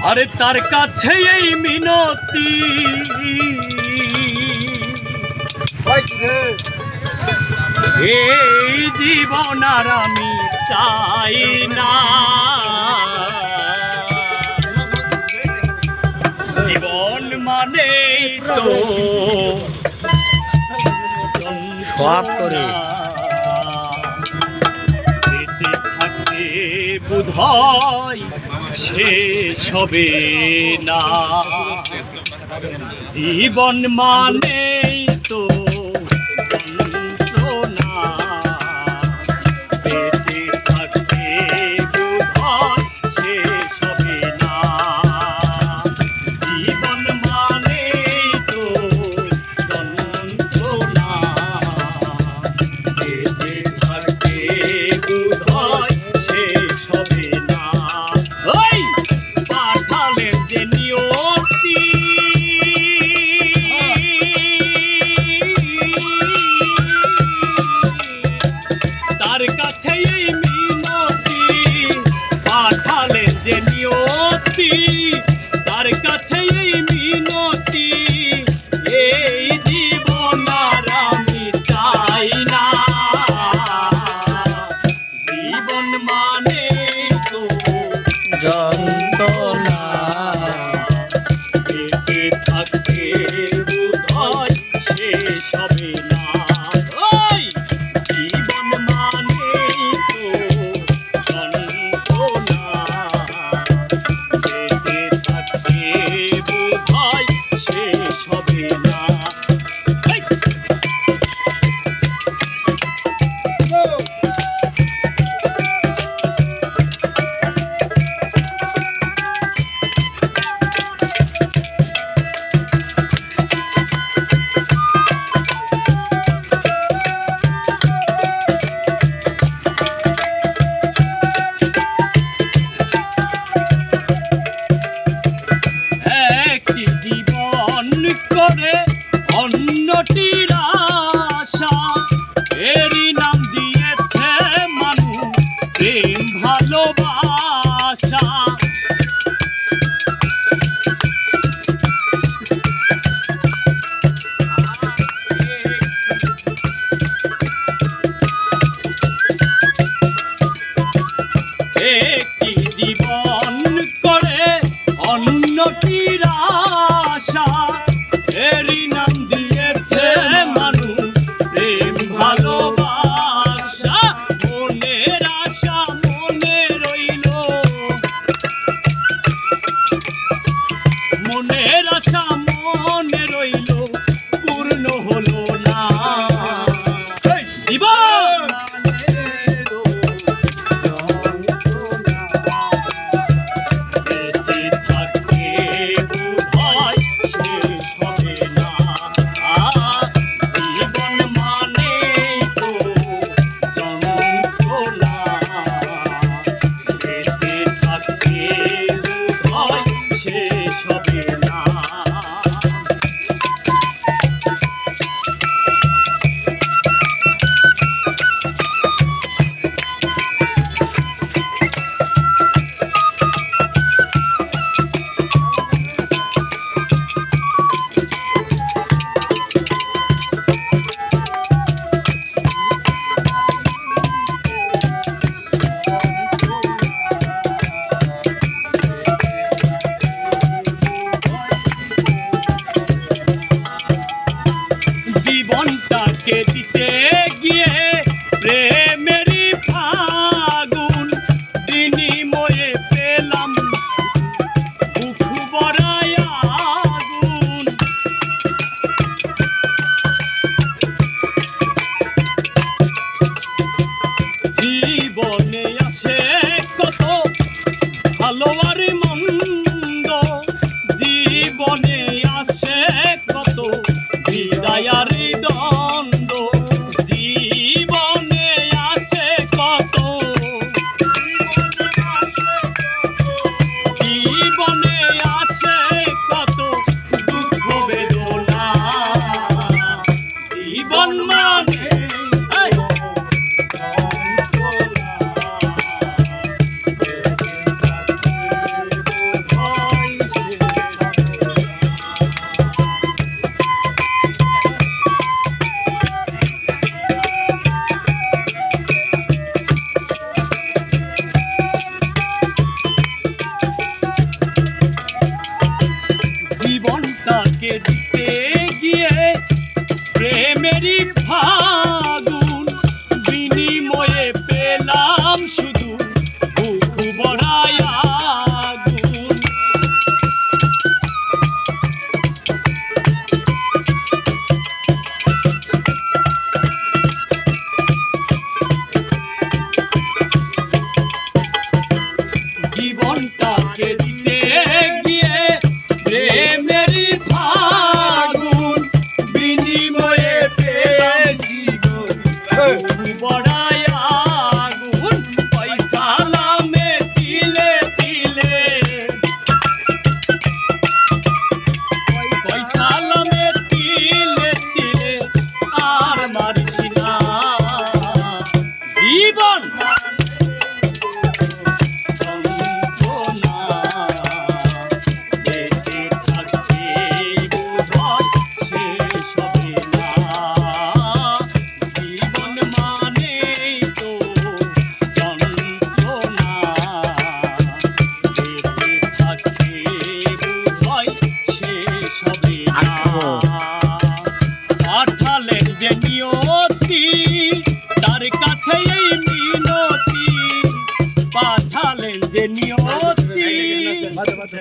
আরে তার কাছে এই মিনতি, এই জীবন আর আমি চাই না। জীবন মানে তো সব করে বেঁচে থাকতে বোধহয় শেষ হবে না। জীবন মানে তো যন্ত্রণা, বেঁচে থাকতে বোধহয় শেষ হবে না। জীবন মানে তো যন্ত্রণা, বেঁচে থাকতে বোধহয় শেষ হবে না। ওই পাঠালেন যে নিয়তি, তার কাছে এই মিনতি, পাঠালেন যে নিয়তি, তার কাছে এই মিনতি, এই জীবন আর আমি চাই না। জীবন মানে তো যন্ত্রণা, বেঁচে থাকতে বোধহয় শেষ হবে না। ওই জীবন মানে তো যন্ত্রণা, বেঁচে থাকতে বোধহয় শেষ হবে না। এই! একটি জীবন করে অন্যটির আশা, এরই নাম দিয়েছে মানুষ প্রেম ভালোবাসা। একটি জীবন করে অন্যটির আশা, এরই নাম দিয়েছে মানুষ প্রেম ভালোবাসা। মনের আশা মনে রইল, মনের আশা মনে রইল, পূর্ণ হলো না। জীবন বেঁচে থাকতে বোধহয় শেষ হবে না। জীবন মানে তো যন্ত্রণা, বেঁচে থাকতে বোধহয় শেষ হবে না। জীবনটাকে দিতে গিয়ে প্রেমেরই ফাগুন, বিনিময়ে পেলাম বুক ভরায় আগুন। জীবনে আসে কত ভালো আর মন্দ, জীবনে আসে কত বিদায়ার দ্বন্দ্ব। জীবনে আসে কত